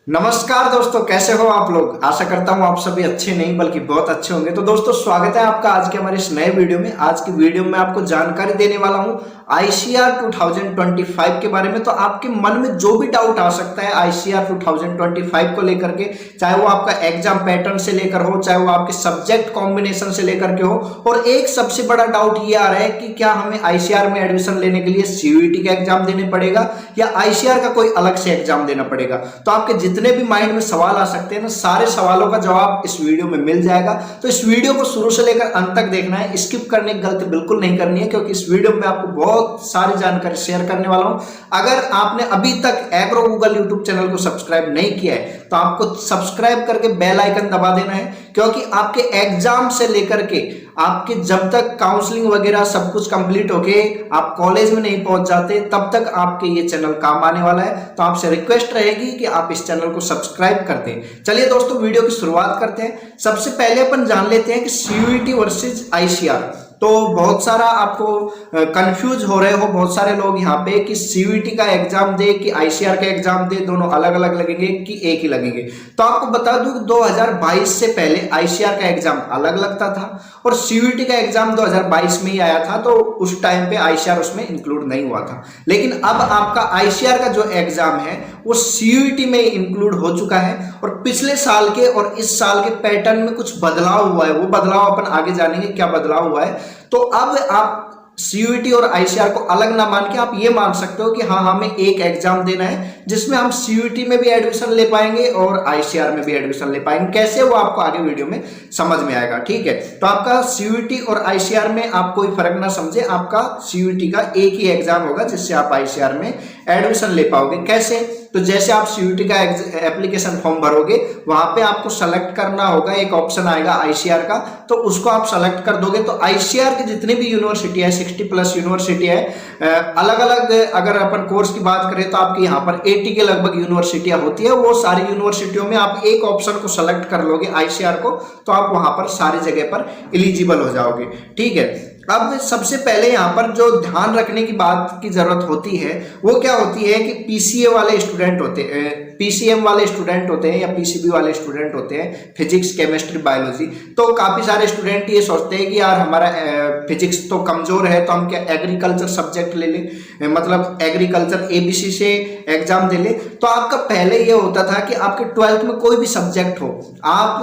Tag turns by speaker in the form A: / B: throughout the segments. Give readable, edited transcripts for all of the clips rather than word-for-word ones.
A: नमस्कार दोस्तों, कैसे हो आप लोग। आशा करता हूँ आप सभी अच्छे नहीं बल्कि बहुत अच्छे होंगे। तो दोस्तों, स्वागत है आपका आज के हमारे इस नए वीडियो में। आज की वीडियो में आपको जानकारी देने वाला हूँ आईसीआर 2025 के बारे में। तो आपके मन में जो भी डाउट आ सकता है आईसीआर 2025 को लेकर के, चाहे वो आपका एग्जाम पैटर्न से लेकर हो, चाहे वो आपके सब्जेक्ट कॉम्बिनेशन से लेकर के हो। और एक सबसे बड़ा डाउट ये आ रहा है कि क्या हमें आईसीआर में एडमिशन लेने के लिए सीयूईटी का एग्जाम देने पड़ेगा या आईसीआर का कोई अलग से एग्जाम देना पड़ेगा। तो आपके जितने भी माइंड में सवाल आ सकते हैं ना, सारे सवालों का जवाब इस वीडियो में मिल जाएगा। तो इस वीडियो को शुरू से लेकर अंत तक देखना है, स्किप करने की गलती बिल्कुल नहीं करनी है, क्योंकि इस वीडियो में आपको बहुत सारी जानकारी शेयर करने वाला हूं। अगर आपने अभी तक एग्रो गूगल यूट्यूब चैनल को सब्सक्राइब नहीं किया है तो आपको सब्सक्राइब करके बेल आइकन दबा देना है, क्योंकि आपके एग्जाम से लेकर के आपके जब तक काउंसलिंग वगैरह सब कुछ कंप्लीट होके आप कॉलेज में नहीं पहुंच जाते तब तक आपके ये चैनल काम आने वाला है। तो आपसे रिक्वेस्ट रहेगी कि आप इस चैनल को सब्सक्राइब कर दें। चलिए दोस्तों, वीडियो की शुरुआत करते हैं। सबसे पहले अपन जान लेते हैं कि सीयूईटी वर्सेस आईसीआर। तो बहुत सारा आपको कंफ्यूज हो रहे हो बहुत सारे लोग यहाँ पे कि सीयूईटी का एग्जाम दे कि आईसीआर का एग्जाम दे, दोनों अलग अलग लगेंगे कि एक ही लगेंगे। तो आपको बता दूं कि 2022 से पहले आईसीआर का एग्जाम अलग लगता था और सीयूईटी का एग्जाम 2022 में ही आया था। तो उस टाइम पे आईसीआर उसमें इंक्लूड नहीं हुआ था, लेकिन अब आपका आईसीआर का जो एग्जाम है वो सीयूईटी में इंक्लूड हो चुका है। और पिछले साल के और इस साल के पैटर्न में कुछ बदलाव हुआ है, वो बदलाव अपन आगे जानेंगे क्या बदलाव हुआ है। तो अब आप सीयूईटी और आईसीआर को अलग ना मान के आप ये मान सकते हो कि हाँ, हमें एक एग्जाम देना है जिसमें हम सीयूईटी में भी एडमिशन ले पाएंगे और आईसीआर में भी एडमिशन ले पाएंगे। कैसे, वो आपको आगे वीडियो में समझ में आएगा। ठीक है, तो आपका सीयूईटी और आईसीआर में आप कोई फर्क ना समझे, आपका सीयूईटी का एक ही एग्जाम होगा जिससे आप आईसीआर में एडमिशन ले पाओगे। कैसे, तो जैसे आप सीयूईटी का एप्लीकेशन फॉर्म भरोगे, वहां पे आपको सेलेक्ट करना होगा, एक ऑप्शन आएगा आईसीआर का, तो उसको आप सेलेक्ट कर दोगे। तो आईसीआर की जितनी भी यूनिवर्सिटी है, 60+ यूनिवर्सिटी है, अलग अलग अगर अपन कोर्स की बात करें तो आपके यहाँ पर 80 के लगभग यूनिवर्सिटियां होती है। वो सारी यूनिवर्सिटियों में आप एक ऑप्शन को सेलेक्ट कर लोगे आईसीआर को, तो आप वहां पर सारी जगह पर एलिजिबल हो जाओगे। ठीक है, अब सबसे पहले यहाँ पर जो ध्यान रखने की बात की जरूरत होती है वो क्या होती है कि पीसीए वाले स्टूडेंट होते हैं, पीसीएम वाले स्टूडेंट होते हैं या पीसीबी वाले स्टूडेंट होते हैं, फिजिक्स केमिस्ट्री बायोलॉजी। तो काफी सारे स्टूडेंट ये सोचते हैं कि यार हमारा फिजिक्स तो कमजोर है, तो हम क्या एग्रीकल्चर सब्जेक्ट ले लें, मतलब एग्रीकल्चर एबीसी से एग्जाम दे ले। तो आपका पहले ये होता था कि आपके 12th में कोई भी सब्जेक्ट हो, आप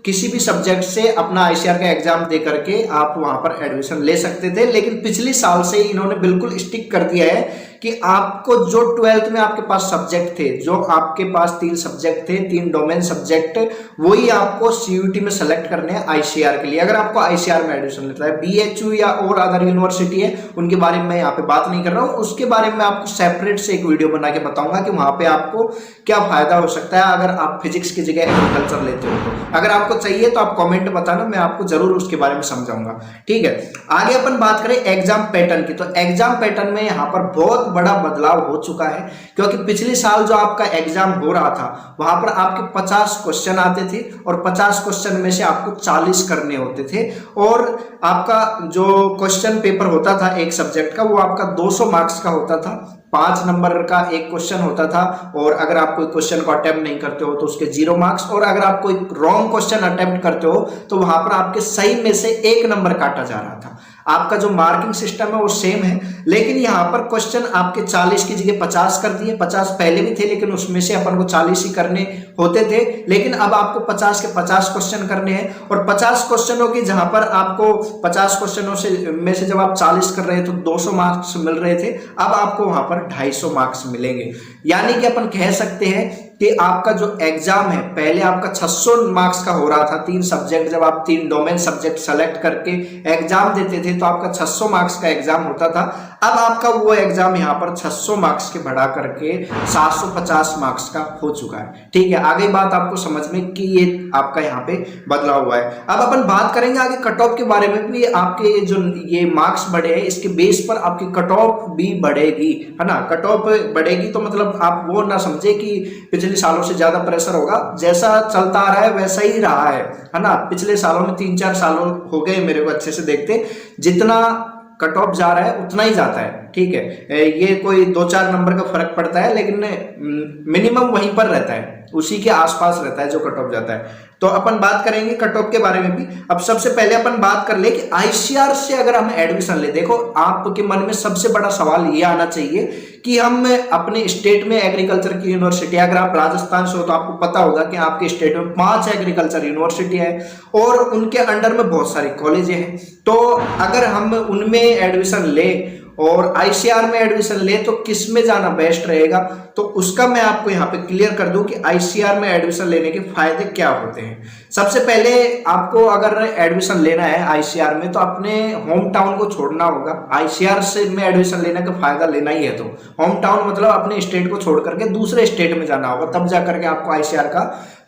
A: किसी भी सब्जेक्ट से अपना आईसीआर का एग्जाम दे करके आप वहां पर एडमिशन ले सकते थे। लेकिन पिछले साल से इन्होंने बिल्कुल स्टिक कर दिया है कि आपको जो 12th में आपके पास सब्जेक्ट थे, जो आपके पास 3 सब्जेक्ट थे, 3 डोमेन सब्जेक्ट, वही आपको सीयूईटी में सेलेक्ट करने हैं आईसीआर के लिए, अगर आपको आईसीआर में एडमिशन लेता है। बीएचयू या और अदर यूनिवर्सिटी है, उनके बारे में मैं यहाँ पे बात नहीं कर रहा हूँ, उसके बारे में आपको सेपरेट से एक वीडियो बना के बताऊंगा कि वहां पे आपको क्या फायदा हो सकता है अगर आप फिजिक्स की जगह एग्रीकल्चर लेते हो। तो अगर आपको चाहिए तो आप कमेंट बताना, मैं आपको जरूर उसके बारे में समझाऊंगा। ठीक है, आगे अपन बात करें एग्जाम पैटर्न की। तो एग्जाम पैटर्न में यहाँ पर बहुत बड़ा बदलाव हो चुका है, क्योंकि पिछले साल जो आपका एग्जाम हो रहा था वहां पर आपके 50 क्वेश्चन आते थे और 50 क्वेश्चन में से आपको 40 करने होते थे। और आपका जो क्वेश्चन पेपर होता था एक सब्जेक्ट का, वो आपका 200 मार्क्स का होता था। 5 नंबर का एक क्वेश्चन होता था, और अगर आप कोई क्वेश्चन को अटेम्प्ट नहीं करते हो तो उसके 0 मार्क्स, और अगर आप कोई रॉन्ग क्वेश्चन अटेम्प्ट करते हो तो वहां पर आपके सही में से 1 नंबर काटा जा रहा था। आपका जो मार्किंग सिस्टम है वो सेम है, लेकिन यहाँ पर क्वेश्चन आपके 40 की जगह 50 कर दिए। 50 पहले भी थे, लेकिन उसमें से अपन को 40 ही करने होते थे, लेकिन अब आपको 50 के 50 क्वेश्चन करने हैं। और 50 क्वेश्चनों की जहां पर आपको 50 क्वेश्चनों से में से जब आप 40 कर रहे थे तो 200 मार्क्स मिल रहे थे, अब आपको वहां पर 250 मार्क्स मिलेंगे। यानी कि अपन कह सकते हैं कि आपका जो एग्जाम है, पहले आपका 600 मार्क्स का हो रहा था, 3 सब्जेक्ट, जब आप 3 डोमेन सब्जेक्ट सेलेक्ट करके एग्जाम देते थे तो आपका 600 मार्क्स का एग्जाम होता था। अब आपका वो एग्जाम यहाँ पर 600 मार्क्स के बढ़ा करके 750 मार्क्स का हो चुका है। ठीक है, आगे बात आपको समझ में कि ये आपका यहाँ पे बदलाव हुआ है। अब अपन बात करेंगे आगे कट ऑफ के बारे में भी। आपके जो ये मार्क्स बढ़े हैं, इसके बेस पर आपकी कट ऑफ भी बढ़ेगी, है ना। कट ऑफ बढ़ेगी तो मतलब आप वो ना समझे कि पिछले सालों से ज्यादा प्रेशर होगा, जैसा चलता आ रहा है वैसा ही रहा है ना। पिछले सालों में 3-4 सालों हो गए मेरे को अच्छे से देखते, जितना कट ऑफ जा रहा है उतना ही जाता है। ठीक है, ये कोई 2-4 नंबर का फर्क पड़ता है, लेकिन मिनिमम वहीं पर रहता है, उसी के आसपास रहता है जो कट ऑफ जाता है। तो अपन बात करेंगे कट ऑफ के बारे में भी। अब सबसे पहले अपन बात कर ले कि आईसीआर से अगर हम एडमिशन ले, देखो आपके मन में सबसे बड़ा सवाल ये आना चाहिए कि हम अपने स्टेट में एग्रीकल्चर की यूनिवर्सिटी, अगर आप राजस्थान से हो तो आपको पता होगा कि आपके स्टेट में 5 एग्रीकल्चर यूनिवर्सिटी है और उनके अंडर में बहुत सारी कॉलेज हैं। तो अगर हम उनमें एडमिशन ले और आईसीआर में एडमिशन ले तो किस में जाना बेस्ट रहेगा, तो उसका मैं आपको यहाँ पे क्लियर कर दूं कि आईसीआर में एडमिशन लेने के फायदे क्या होते हैं। सबसे पहले आपको अगर एडमिशन लेना है आईसीआर में तो अपने होम टाउन को छोड़ना होगा। आईसीआर से में एडमिशन लेने का फायदा लेना ही है तो होम टाउन मतलब अपने स्टेट को छोड़ करके दूसरे स्टेट में जाना होगा, तब जाकर के आपको आईसीआर का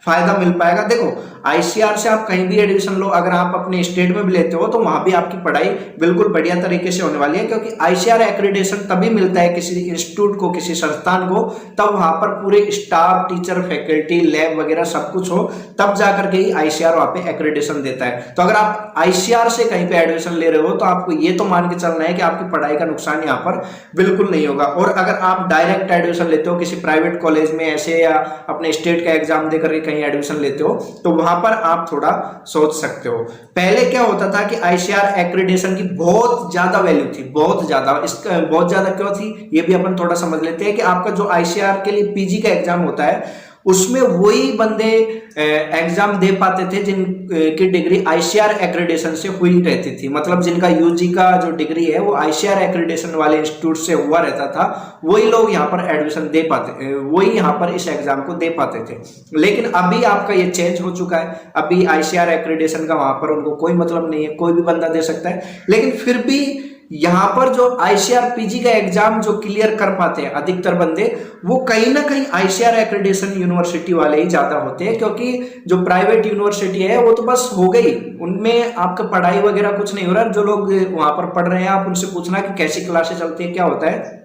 A: फायदा मिल पाएगा। देखो आईसीआर से आप कहीं भी एडमिशन लो, अगर आप अपने स्टेट में भी लेते हो तो वहां भी आपकी पढ़ाई बिल्कुल बढ़िया तरीके से होने वाली है, क्योंकि आईसीआर एक्रेडिटेशन तभी मिलता है किसी इंस्टीट्यूट को, किसी संस्थान को, तब वहां पर पूरे स्टाफ, टीचर, फैकल्टी, लैब वगैरह सब कुछ हो, तब जाकर के ही आईसीआर वहां पे एक्रेडिटेशन देता है। तो अगर आप आईसीआर से कहीं पे एडमिशन ले रहे हो तो आपको ये तो मान के चलना है कि आपकी पढ़ाई का नुकसान यहाँ पर बिल्कुल नहीं होगा। और अगर आप डायरेक्ट एडमिशन लेते हो किसी प्राइवेट कॉलेज में ऐसे, या अपने स्टेट का एग्जाम देकर कहीं एडमिशन लेते हो, तो वहां पर आप थोड़ा सोच सकते हो। पहले क्या होता था कि आईसीआर एक्रेडिटेशन की बहुत ज्यादा वैल्यू थी, बहुत ज्यादा। इसका बहुत ज्यादा क्यों थी ये भी अपन थोड़ा समझ लेते हैं कि आपका जो आईसीआर के लिए पीजी का एग्जाम होता है उसमें वही बंदे एग्जाम दे पाते थे जिनकी डिग्री आईसीआर एक्रेडिटेशन से हुई रहती थी, मतलब जिनका यूजी का जो डिग्री है वो आईसीआर एक्रेडिटेशन वाले इंस्टीट्यूट से हुआ रहता था, वही लोग यहाँ पर एडमिशन दे पाते, वही यहाँ पर इस एग्जाम को दे पाते थे। लेकिन अभी आपका ये चेंज हो चुका है, अभी आईसीआर एक्रेडिटेशन का वहां पर उनको कोई मतलब नहीं है, कोई भी बंदा दे सकता है। लेकिन फिर भी यहां पर जो आईसीआर पीजी का एग्जाम जो क्लियर कर पाते हैं अधिकतर बंदे, वो कहीं ना कहीं आईसीआर एक्रेडिटेशन यूनिवर्सिटी वाले ही ज्यादा होते हैं, क्योंकि जो प्राइवेट यूनिवर्सिटी है वो तो बस हो गई, उनमें आपका पढ़ाई वगैरह कुछ नहीं हो रहा। जो लोग वहां पर पढ़ रहे हैं आप उनसे पूछना कि कैसी क्लासेस चलती है, क्या होता है,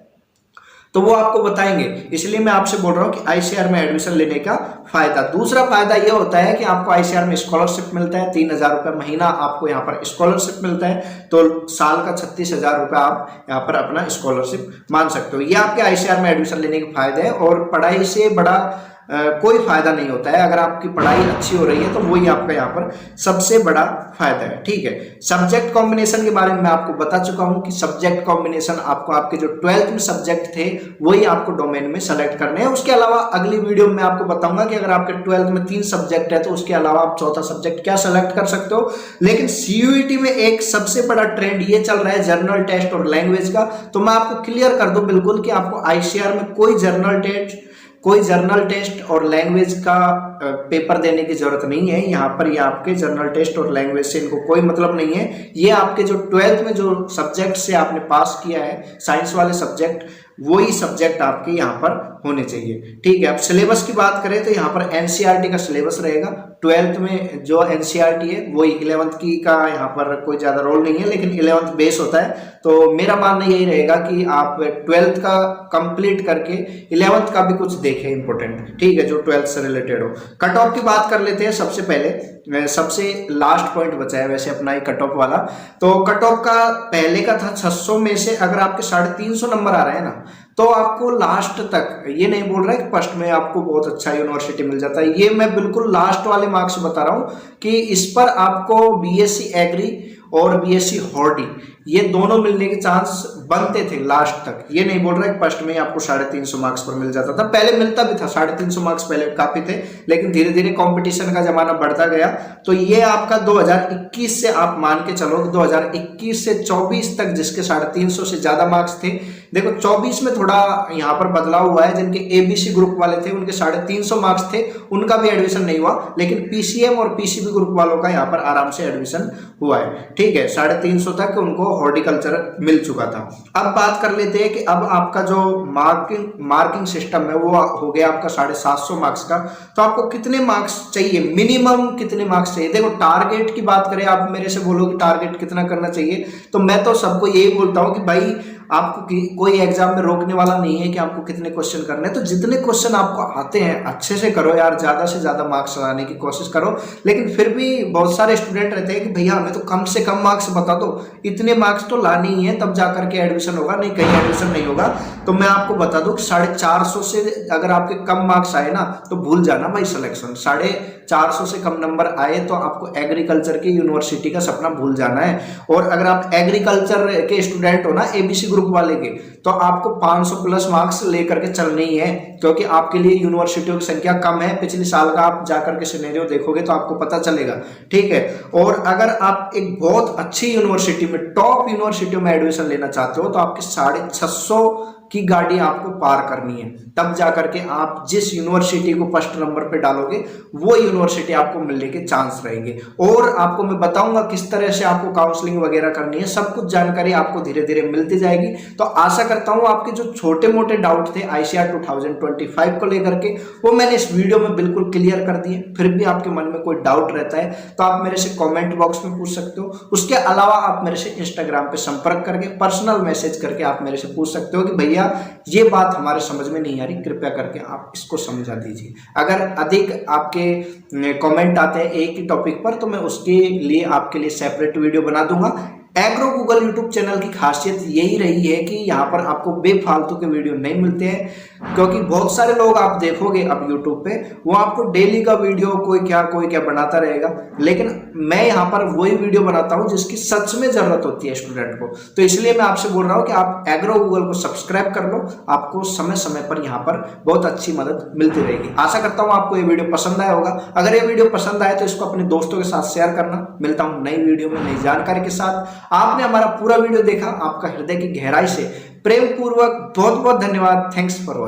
A: तो वो आपको बताएंगे। इसलिए मैं आपसे बोल रहा हूँ कि आईसीआर में एडमिशन लेने का फायदा। दूसरा फायदा ये होता है कि आपको आईसीआर में स्कॉलरशिप मिलता है, 3,000 रुपये महीना आपको यहाँ पर स्कॉलरशिप मिलता है, तो साल का 36,000 रुपये आप यहाँ पर अपना स्कॉलरशिप मान सकते हो। ये आपके आईसीआर में एडमिशन लेने के फायदे हैं, और पढ़ाई से बड़ा कोई फायदा नहीं होता है। अगर आपकी पढ़ाई अच्छी हो रही है तो वही आपका यहाँ पर सबसे बड़ा फायदा है, ठीक है। सब्जेक्ट कॉम्बिनेशन के बारे में मैं आपको बता चुका हूं कि सब्जेक्ट कॉम्बिनेशन आपको आपके जो 12th में सब्जेक्ट थे वही आपको डोमेन में सेलेक्ट करने हैं। उसके अलावा अगली वीडियो में आपको बताऊंगा कि अगर आपके 12th में 3 सब्जेक्ट है तो उसके अलावा आप चौथा सब्जेक्ट क्या सेलेक्ट कर सकते हो। लेकिन सीयूईटी में एक सबसे बड़ा ट्रेंड ये चल रहा है जर्नल टेस्ट और लैंग्वेज का, तो मैं आपको क्लियर कर दूं बिल्कुल कि आपको आईसीआर में कोई जर्नल टेस्ट और लैंग्वेज का पेपर देने की जरूरत नहीं है। यहाँ पर ये आपके जर्नल टेस्ट और लैंग्वेज से इनको कोई मतलब नहीं है। ये आपके जो 12th में जो सब्जेक्ट से आपने पास किया है, साइंस वाले सब्जेक्ट, वही सब्जेक्ट आपके यहाँ पर होने चाहिए, ठीक है। अब सिलेबस की बात करें तो यहाँ पर एनसीईआरटी का सिलेबस रहेगा। 12th में जो एनसीईआरटी है वही 11th की का यहाँ पर कोई ज्यादा रोल नहीं है, लेकिन 11th बेस होता है। तो मेरा मानना यही रहेगा कि आप 12th का कंप्लीट करके 11th का भी कुछ देखें इंपॉर्टेंट, ठीक है, जो 12th से रिलेटेड हो। कट ऑफ की बात कर लेते हैं। सबसे पहले सबसे लास्ट पॉइंट बचा है वैसे अपना ही कट ऑफ वाला। तो कट ऑफ का पहले का था 600 में से अगर आपके 350 नंबर आ रहे हैं ना, तो आपको लास्ट तक, ये नहीं बोल रहा है कि फर्स्ट में आपको बहुत अच्छा यूनिवर्सिटी मिल जाता है, ये मैं बिल्कुल लास्ट वाले मार्क्स बता रहा हूं कि इस पर आपको बीएससी एग्री और बीएससी हॉर्टी ये दोनों मिलने के चांस बनते थे लास्ट तक। ये नहीं बोल रहा है कि फर्स्ट में आपको 350 मार्क्स पर मिल जाता था, पहले मिलता भी था 350 मार्क्स पहले काफी थे, लेकिन धीरे धीरे कंपटीशन का जमाना बढ़ता गया। तो ये आपका 2021 से आप मान के चलो 2021 से 24 तक जिसके 350 से ज्यादा मार्क्स थे, देखो 24 में थोड़ा यहाँ पर बदलाव हुआ है। जिनके एबीसी ग्रुप वाले थे उनके 350 मार्क्स थे, उनका भी एडमिशन नहीं हुआ, लेकिन पीसीएम और पीसीबी ग्रुप वालों का यहाँ पर आराम से एडमिशन हुआ है, ठीक है। 350 तक उनको हॉर्टिकल्चर मिल चुका था। अब बात कर लेते हैं कि अब आपका जो मार्किंग सिस्टम है वो हो गया आपका 750 मार्क्स का। तो आपको कितने मार्क्स चाहिए, मिनिमम कितने मार्क्स चाहिए। देखो टारगेट की बात करें, आप मेरे से बोलो कि टारगेट कितना करना चाहिए, तो मैं तो सबको यही बोलता हूं कि भाई आपको कोई एग्जाम में रोकने वाला नहीं है कि आपको कितने क्वेश्चन करने हैं। तो जितने क्वेश्चन आपको आते हैं अच्छे से करो यार, ज्यादा से ज्यादा मार्क्स लाने की कोशिश करो। लेकिन फिर भी बहुत सारे स्टूडेंट रहते हैं कि भैया हमें तो कम से कम मार्क्स बता दो, इतने मार्क्स तो लाने ही है तब जाकर के एडमिशन होगा, नहीं कहीं एडमिशन नहीं होगा। तो मैं आपको बता दूं 450 से अगर आपके कम मार्क्स आए ना तो भूल जाना भाई सिलेक्शन। 450 से कम नंबर आए तो आपको एग्रीकल्चर की यूनिवर्सिटी का सपना भूल जाना है। और अगर आप एग्रीकल्चर के स्टूडेंट हो ना एबीसी ग्रुप वाले के, तो आपको 500 प्लस मार्क्स लेकर के चलने ही है, क्योंकि आपके लिए यूनिवर्सिटियों की संख्या कम है। पिछले साल का आप जाकर के सिनेरियो देखोगे तो आपको पता चलेगा, ठीक है। और अगर आप एक बहुत अच्छी यूनिवर्सिटी में, टॉप यूनिवर्सिटियों में एडमिशन लेना चाहते हो तो आपके 650 की गाड़ी आपको पार करनी है, तब जाकर के आप जिस यूनिवर्सिटी को फर्स्ट नंबर पे डालोगे वो यूनिवर्सिटी आपको मिलने के चांस रहेंगे। और आपको मैं बताऊंगा किस तरह से आपको काउंसलिंग वगैरह करनी है, सब कुछ जानकारी आपको धीरे धीरे मिलती जाएगी। तो आशा करता हूं आपके जो छोटे मोटे डाउट थे आईसीआर 2025 को लेकर के वो मैंने इस वीडियो में बिल्कुल क्लियर कर दिए। फिर भी आपके मन में कोई डाउट रहता है तो आप मेरे से कॉमेंट बॉक्स में पूछ सकते हो। उसके अलावा आप मेरे से इंस्टाग्राम पे संपर्क करके पर्सनल मैसेज करके आप मेरे से पूछ सकते हो कि भैया ये बात हमारे समझ में नहीं आ रही, कृपया करके आप इसको समझा दीजिए। अगर अधिक आपके कमेंट आते हैं एक ही टॉपिक पर तो मैं उसके लिए आपके लिए सेपरेट वीडियो बना दूंगा। एग्रो गूगल यूट्यूब चैनल की खासियत यही रही है कि यहाँ पर आपको बेफालतू के वीडियो नहीं मिलते हैं, क्योंकि बहुत सारे लोग आप देखोगे अब यूट्यूब पे वो आपको डेली का वीडियो कोई क्या बनाता रहेगा, लेकिन मैं यहाँ पर वही वीडियो बनाता हूँ जिसकी सच में जरूरत होती है स्टूडेंट को। तो इसलिए मैं आपसे बोल रहा हूँ कि आप एग्रो गूगल को सब्सक्राइब कर लो, आपको समय समय पर यहाँ पर बहुत अच्छी मदद मिलती रहेगी। आशा करता हूँ आपको ये वीडियो पसंद आया होगा। अगर ये वीडियो पसंद आए तो इसको अपने दोस्तों के साथ शेयर करना। मिलता हूँ नई वीडियो में नई जानकारी के साथ। आपने हमारा पूरा वीडियो देखा, आपका हृदय की गहराई से प्रेम पूर्वक बहुत बहुत धन्यवाद। Thanks for watching.